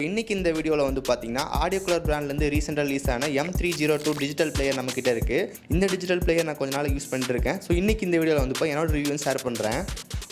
இன்னைக்கு இந்த வீடியோவில் வந்து பார்த்தீங்கன்னா ஆடியோ கலர் பிராண்ட்லேருந்து ரீசெண்டாக ரிலீஸ் ஆன M302 டிஜிட்டல் பிளேயர் நம்மக்கிட்ட இருக்குது. இந்த டிஜிட்டல் பிளேயர் நான் கொஞ்ச நாள் யூஸ் பண்ணிட்டு இருக்கேன். ஸோ இன்றைக்கி இந்த வீடியோவில் வந்து என்னோட ரிவ்யூ ஷேர் பண்ணுறேன்.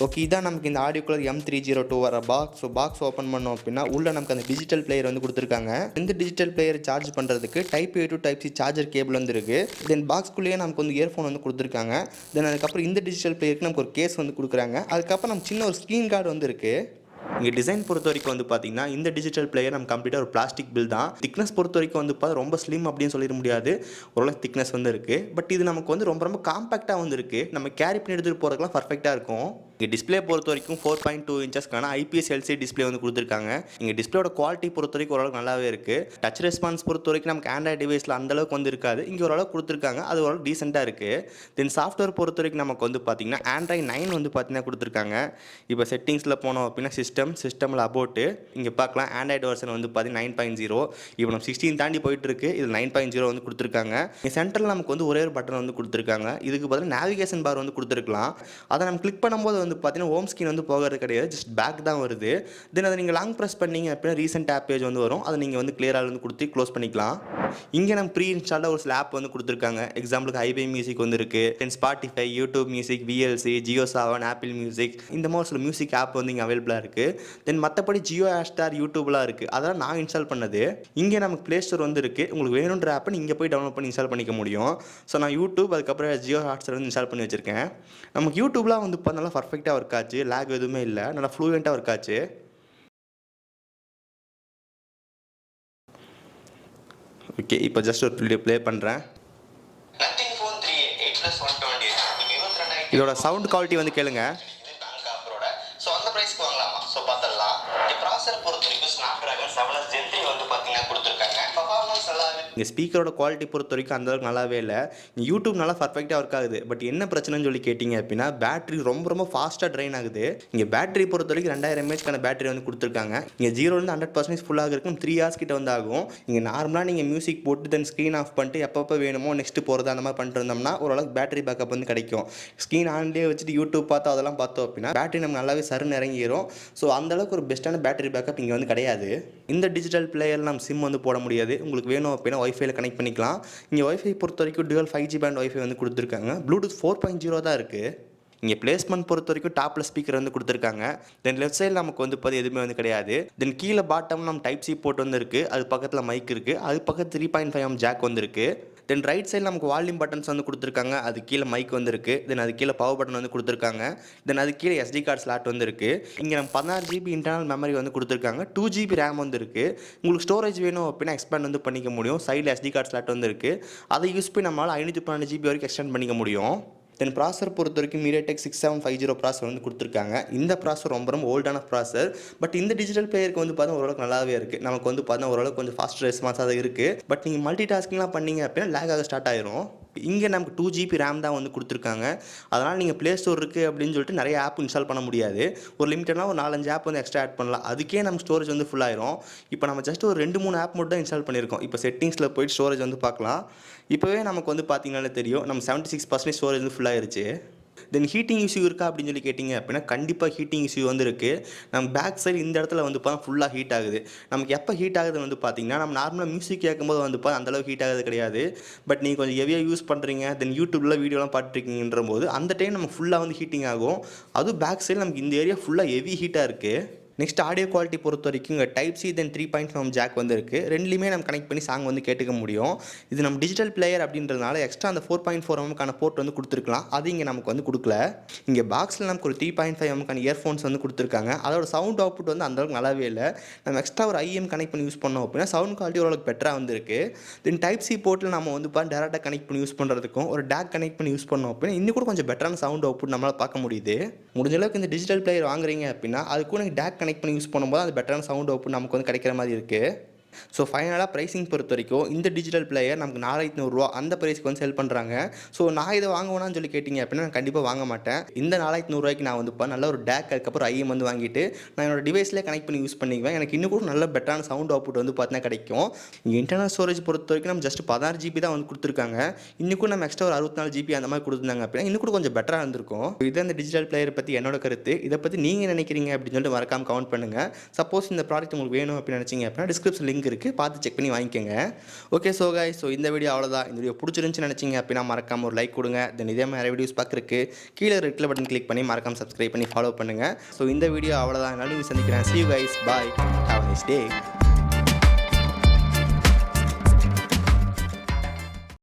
ஓகே, இதான் நமக்கு இந்த ஆடியோ கலர் M302 வர பாக்ஸ். ஸோ பாக்ஸ் ஓப்பன் பண்ணோம் அப்படின்னா உள்ள நமக்கு அந்த டிஜிட்டல் பிளேயர் வந்து கொடுத்துருக்காங்க. இந்த டிஜிட்டல் பிளேயர் சார்ஜ் பண்ணுறதுக்கு type A to type C charger cable வந்து இருக்குது. தென் பாக்ஸ்குள்ளேயே நமக்கு வந்து இயர்ஃபோன் வந்து கொடுத்துருக்காங்க. தென் அதுக்கப்புறம் இந்த டிஜிட்டல் பிளேயருக்கு நமக்கு ஒரு கேஸ் வந்து கொடுக்குறாங்க. அதுக்கப்புறம் நமக்கு சின்ன ஒரு ஸ்க்ரீன் கார்டு வந்து இருக்குது. இங்கே டிசைன் பொறுத்த வரைக்கும் வந்து பார்த்தீங்கன்னா இந்த டிஜிட்டல் பிளேயர் நம்ம கம்ப்ளீட்டாக ஒரு பிளாஸ்டிக் பில் தான். திக்னஸ் பொறுத்த வரைக்கும் வந்து ரொம்ப ஸ்லிம் அப்படின்னு சொல்லிட முடியாது, ஓரளவுக்கு திக்னஸ் வந்து இருக்குது. பட் இது நமக்கு வந்து ரொம்ப காம்பேக்டாக வந்து இருக்குது. நம்ம கேரி பண்ணி எடுத்துகிட்டு போகிறதுக்குலாம் பர்ஃபெக்டாக இருக்கும். இங்கே டிஸ்பிளே பொறுத்த வரைக்கும் 4.2 இன்ச்சஸ்க்கான IPS LCD டிஸ்பிளே வந்து கொடுத்துருக்காங்க. இங்கே டிஸ்பிளேயோட குவாலிட்டி பொறுத்த வரைக்கும் ஓரளவுக்கு நல்லாவே இருக்குது. டச் ரெஸ்பான்ஸ் பொறுத்த வரைக்கும் நமக்கு ஆண்ட்ராய்டு டிவைஸில் அந்தளவுக்கு வந்து இருக்காது. இங்கே ஓரளவுக்கு கொடுத்துருக்காங்க, அது ஓரளவுக்கு டீசெண்டாக இருக்குது. தென் சாஃப்ட்வேர் பொறுத்த வரைக்கும் நமக்கு வந்து பார்த்தீங்கன்னா Android 9 வந்து பார்த்தீங்கன்னா கொடுத்துருக்காங்க. இப்போ செட்டிங்ஸில் போனோம் அப்படின்னா சிஸ்டமில் அபோட்டு இங்கே பார்க்கலாம். ஆண்ட்ராய்டு வெர்ஷன் வந்து பார்த்தீங்கன்னா 9.0. இப்போ நம்ம 16 தாண்டி போயிட்டு இருக்கு. இது 9.0 வந்து கொடுத்துருக்காங்க. இங்கே சென்டரில் நமக்கு வந்து ஒரே ஒரு பட்டன் வந்து கொடுத்துருக்காங்க. இதுக்கு பதிலாக நேவிகேஷன் பார் வந்து கொடுத்துருக்கலாம். அதை நம்ம கிளிக் பண்ணும்போது வந்து பார்த்தீங்கன்னா ஹோம் ஸ்க்ரீன் வந்து போகிறது கிடையாது, ஜஸ்ட் பேக் தான் வருது. தென் அதை நீங்கள் லாங் ப்ரெஸ் பண்ணீங்க அப்படின்னா ரீசெண்ட் ஆப் பேஜ் வந்து வரும். அதை நீங்கள் வந்து கிளியராக வந்து கொடுத்து க்ளோஸ் பண்ணிக்கலாம். இங்கே நம்ம ப்ரீ இன்ஸ்டால்டாக ஒரு சில ஆப் வந்து கொடுத்துருக்காங்க. எக்ஸாம்பிளுக்கு ஹைபை மியூசிக் வந்து இருக்குது. Then Spotify, YouTube Music, VLC, Jio Saavn, Apple Music, இந்த மாதிரி சில மியூசிக் ஆப் வந்து இங்கே அவைலபிளாக இருக்குது. தென் மற்றபடி ஜியோ ஹாட்ஸ்டார், யூடியூப்லாம் இருக்குது. அதெல்லாம் நான் இன்ஸ்டால் பண்ணது. இங்கே நமக்கு ப்ளே ஸ்டோர் வந்து இருக்குது. உங்களுக்கு வேணுன்ற ஆப்பை இங்கே போய் டவுன்லோட் பண்ணி இன்ஸ்டால் பண்ணிக்க முடியும். ஸோ நான் யூடியூப் அதுக்கப்புறம் ஜியோ ஹாட்ஸ்டார் வந்து இன்ஸ்டால் பண்ணி வச்சுருக்கேன். நமக்கு யூடியூப்லாம் வந்து நல்லா பர்ஃபெக்டாக ஒர்க் ஆச்சு. லேக் எதுவுமே இல்லை, நல்லா ஃப்ளூயண்ட்டாக ஒர்க் ஆச்சு. ஓகே, இப்போ ஜஸ்ட் ஒரு வீடியோ ப்ளே பண்ணுறேன். இதோட சவுண்ட் குவாலிட்டி வந்து கேளுங்க. ஸோ அந்த ப்ரைஸ்க்கு வாங்கலாமா? ஸோ பார்த்துடலாம். ப்ராசர் பொறுத்த வரைக்கும் ஸ்னாப்டிராகன் 7S Gen 3 வந்து பார்த்தீங்கன்னா கொடுத்துருக்காங்க. பர்ஃபார்மன்ஸ் நல்லாவே. இங்கே ஸ்பீக்கரோட குவாலிட்டி பொறுத்த வரைக்கும் அந்தளவுக்கு நல்லாவே இல்லை. யூடியூப் நல்லா பர்ஃபெக்டாக ஒர்க் ஆகுது. பட் என்ன பிரச்சனைன்னு சொல்லி கேட்டிங்க அப்படின்னா பேட்டரி ரொம்ப ஃபாஸ்ட்டாக ட்ரைன் ஆகுது. இங்கே பேட்டரி பொறுத்த வரைக்கும் 2000 mAhக்கான பேட்டரி வந்து கொடுத்துருக்காங்க. இங்கே 0லேருந்து 100% ஃபுல் ஆகிறதுக்கும் 3 hours கிட்ட வந்து ஆகும். இங்கே நார்மலாக நீங்கள் மியூசிக் போட்டு தென் ஸ்க்ரீன் ஆஃப் பண்ணிட்டு எப்பப்போ வேணுமோ நெக்ஸ்ட் போகிறது அந்த மாதிரி பண்ணிட்டு இருந்தோம்னா ஓரளவுக்கு பேட்டரி பேக்கப் வந்து கிடைக்கும். ஸ்க்ரீன் ஆன்லேயே வச்சுட்டு யூடியூப் பார்த்தா அதெல்லாம் பார்த்தோம் அப்படின்னா பேட்டரி நம்ம நல்லாவே சருன்னு இறங்கிடும். ஸோ அந்தளவுக்கு ஒரு பெஸ்ட்டான பேட்டரி பேக்கப் இங்கே வந்து கிடையாது. இந்த டிஜிட்டல் பிளேயரில் நம்ம சிம் வந்து போட முடியாது. உங்களுக்கு வேணும் அப்படின்னா ஒய்ஃபைல கனெக்ட் பண்ணிக்கலாம். இங்கே ஒய்ஃபை பொறுத்த வரைக்கும் டுவல் 5G பேண்ட் ஒய்ஃபை வந்து கொடுத்துருக்காங்க. ப்ளூடூத் 4.0 தான் இருக்குது. இங்கே பிளேஸ்மெண்ட் பொறுத்த வரைக்கும் டாப்பில் ஸ்பீக்கர் வந்து கொடுத்துருக்காங்க. தென் லெஃப்ட் சைடில் நமக்கு வந்து எதுவுமே வந்து கிடையாது. தென் கீழே பாட்டம் நம்ம டைப் C போர்ட் வந்து இருக்குது. அது பக்கத்தில் மைக் இருக்குது. அது பக்கத்து 3.5mm ஜாக் வந்து இருக்குது. தென் ரைட் சைடில் நமக்கு வால்யூம் பட்டன்ஸ் வந்து கொடுத்துருக்காங்க. அது கீழே மைக் வந்து இருக்குது. தென் அது கீழே பவர் பட்டன் வந்து கொடுத்துருக்காங்க. தென் அது கீழே SD கார்டு ஸ்லாட் வந்து இருக்குது. இங்கே நம்ம 16GB இன்டர்னல் மெமரி வந்து கொடுத்துருக்காங்க. 2GB ரேம் வந்து இருக்குது. உங்களுக்கு ஸ்டோரேஜ் வேணும் அப்படின்னா எக்ஸ்பேண்ட் வந்து பண்ணிக்க முடியும். சைடில் SD கார்டு ஸ்லாட் வந்து இருக்குது. அதை யூஸ் பண்ணி நம்மளால் 512GB வரைக்கும் எக்ஸ்டெண்ட் பண்ணிக்க முடியும். தென் ப்ராசர் பொறுத்த வரைக்கும் MediaTek 6750 ப்ராசர் வந்து கொடுத்துருக்காங்க. இந்த ப்ராசர் ரொம்ப ஓல்டான ப்ராசர். பட் இந்த டிஜிட்டல் பிளேயருக்கு வந்து ஓரளவுக்கு நல்லாவே இருக்குது. நமக்கு வந்து ஓரளவுக்கு கொஞ்சம் ஃபாஸ்ட் ரெஸ்பான்ஸாக தான் இருக்குது. பட் நீங்கள் மல்டி டாஸ்கிங்லாம் பண்ணீங்க அப்படின்னா லேக் ஆக ஸ்டார்ட் ஆயிரும். இங்கே நமக்கு 2GB ரேம் தான் வந்து கொடுத்துருக்காங்க. அதனால் நீங்கள் ப்ளே ஸ்டோர் இருக்குது அப்படின்னு சொல்லிட்டு நிறைய ஆப் இன்ஸ்டால் பண்ண முடியாது. ஒரு லிமிட்டடாக ஒரு 4-5 ஆப் வந்து எக்ஸ்ட்ரா ஆட் பண்ணலாம். அதுக்கே நம்ம ஸ்டோரேஜ் வந்து ஃபுல் ஆயிரும். இப்போ நம்ம ஜஸ்ட் ஒரு 2-3 ஆப் மட்டும் தான் இன்ஸ்டால் பண்ணியிருக்கோம். இப்போ செட்டிங்ஸில் போய்ட்டு ஸ்டோரேஜ் வந்து பார்க்கலாம். இப்போவே நமக்கு வந்து பார்த்தீங்கன்னாலே தெரியும் நம்ம 76% ஸ்டோரேஜ் வந்து ஃபுல் ஆயிருச்சு. தென் ஹீட்டிங் இஷ்யூ இருக்கா அப்படின்னு சொல்லி கேட்டிங்க அப்படின்னா கண்டிப்பாக ஹீட்டிங் இஷ்யூ வந்து இருக்குது. நம்ம பேக் சைடு இந்த இடத்துல வந்து ஃபுல்லாக ஹீட் ஆகுது. நமக்கு எப்போ ஹீட் ஆகுது வந்து பார்த்தீங்கன்னா நம்ம நார்மலாக மியூசிக் கேட்கும்போது வந்து அந்தளவுக்கு ஹீட் ஆகுது கிடையாது. பட் நீங்கள் கொஞ்சம் ஹெவியாக யூஸ் பண்ணுறீங்க, தென் யூடியூப்பில் வீடியோலாம் பார்த்துருக்கீங்கன்ற போது அந்த டைம் நமக்கு ஃபுல்லாக வந்து ஹீட்டிங் ஆகும். அதுவும் பேக் சைடு நமக்கு இந்த ஏரியா ஃபுல்லாக ஹெவி ஹீட்டாக இருக்குது. நெக்ஸ்ட் ஆடியோ குவாலிட்டி பொறுத்த வரைக்கும் இங்கே டைப் C தென் 3.5mm ஜாக் வந்து இருக்குது. ரெண்டுலேயுமே நம்ம கனெக்ட் பண்ணி சாங் வந்து கேட்டுக்க முடியும். இது நம்ம டிஜிட்டல் பிளேயர் அப்படின்றதுனால எக்ஸ்ட்ரா அந்த 4.4mm போர்ட் வந்து கொடுத்துருக்கலாம். அது இங்கே நமக்கு வந்து கொடுக்கல. இங்கே பாக்ஸில் நமக்கு ஒரு 3.5mm இயர்ஃபோன்ஸ் வந்து கொடுத்துருக்காங்க. அதோட சவுண்ட் அவுட்புட் வந்து அந்தளவுக்கு நல்லாவே இல்லை. நம்ம எக்ஸ்ட்ரா ஒரு IM கனெக்ட் பண்ணி யூஸ் பண்ணோம் அப்படின்னா சவுண்ட் குவாலிட்டி ஓரளவுக்கு பெட்டராக வந்துருக்கு. தென் டைப் C போர்ட்டில் நம்ம வந்து டேரெக்டாக கனெக்ட் பண்ணி யூஸ் பண்ணுறதுக்கும் ஒரு டேக் கனெக்ட் பண்ணி யூஸ் பண்ணோம் அப்படின்னா இன்னும் கூட கொஞ்சம் பெட்டரான சவுண்ட் அவுட்புட் நம்மளால் பார்க்க முடியுது. முடிஞ்ச அளவுக்கு இந்த டிஜிட்டல் பிளேயர் வாங்குறீங்க அப்படின்னா அது கூட டேக் கனெக்ட் பண்ணி யூஸ் பண்ணும்போது அது பெட்டரான சவுண்ட் அவுட்புட் நமக்கு வந்து கிடைக்கிற மாதிரி இருக்குது. ஸோ ஃபைனலாக ப்ரைஸிங் பொறுத்த வரைக்கும் இந்த டிஜிட்டல் பிளேயர் நமக்கு 4500 அந்த ப்ரைஸ்க்கு வந்து செல் பண்ணுறாங்க. ஸோ நான் இதை வாங்குவேனான்னு சொல்லி கேட்டிங்க அப்படின்னா நான் கண்டிப்பாக வாங்க மாட்டேன். இந்த 4100 நான் வந்து நல்ல ஒரு டேக் அதுக்கப்புறம் ஐஎம் வந்து வாங்கிட்டு நான் என்னோட டிவைஸ்லேயே கனெக்ட் பண்ணி யூஸ் பண்ணிக்குவேன். எனக்கு இன்னும் கூட நல்ல பெட்டரான சவுண்ட் அவுட்புட் வந்து பார்த்தீங்கன்னா கிடைக்கும். இங்கே இன்டர்னல் ஸ்டோரேஜ் பொறுத்த வரைக்கும் நம்ம ஜஸ்ட் 16 ஜிபி தான் வந்து கொடுத்துருக்காங்க. இன்னும் கூட நம்ம எக்ஸ்ட்ரா ஒரு 64 ஜிபி அந்த மாதிரி கொடுத்துருந்தாங்க அப்படின்னா இன்னும் கூட கொஞ்சம் பெட்டராக இருந்திருக்கும். இது அந்த டிஜிட்டல் பிளேயர் பற்றி என்னோட கருத்து. இதை பற்றி நீங்கள் நினைக்கிறீங்க அப்படின்னு சொல்லிட்டு மறக்காம கமெண்ட் பண்ணுங்கள். சப்போஸ் இந்த ப்ராடக்ட் உங்களுக்கு வேணும் அப்படின்னு நினச்சிங்க அப்படின்னா டிஸ்கிரிப்ஷன் லிங்க் இருக்குது, பார்த்து செக் பண்ணி வாங்கிக்கோங்க. ஓகே ஸோ கைஸ், ஸோ இந்த வீடியோ அவ்வளோதான். இந்த வீடியோ பிடிச்சிருந்துச்சுன்னு நினச்சிங்க அப்படின்னா மறக்காம ஒரு லைக் கொடுங்க. தென் இதே மாதிரி வீடியோஸ் பார்க்குறக்கு கீழே ரெட் கலர் பட்டன் கிளிக் பண்ணி மறக்காம சப்ஸ்கிரைப் பண்ணி ஃபாலோ பண்ணுங்கள். ஸோ இந்த வீடியோ அவ்வளோதான். நாளைக்கு சந்திக்கிறேன். See you guys. Bye. Have a nice day.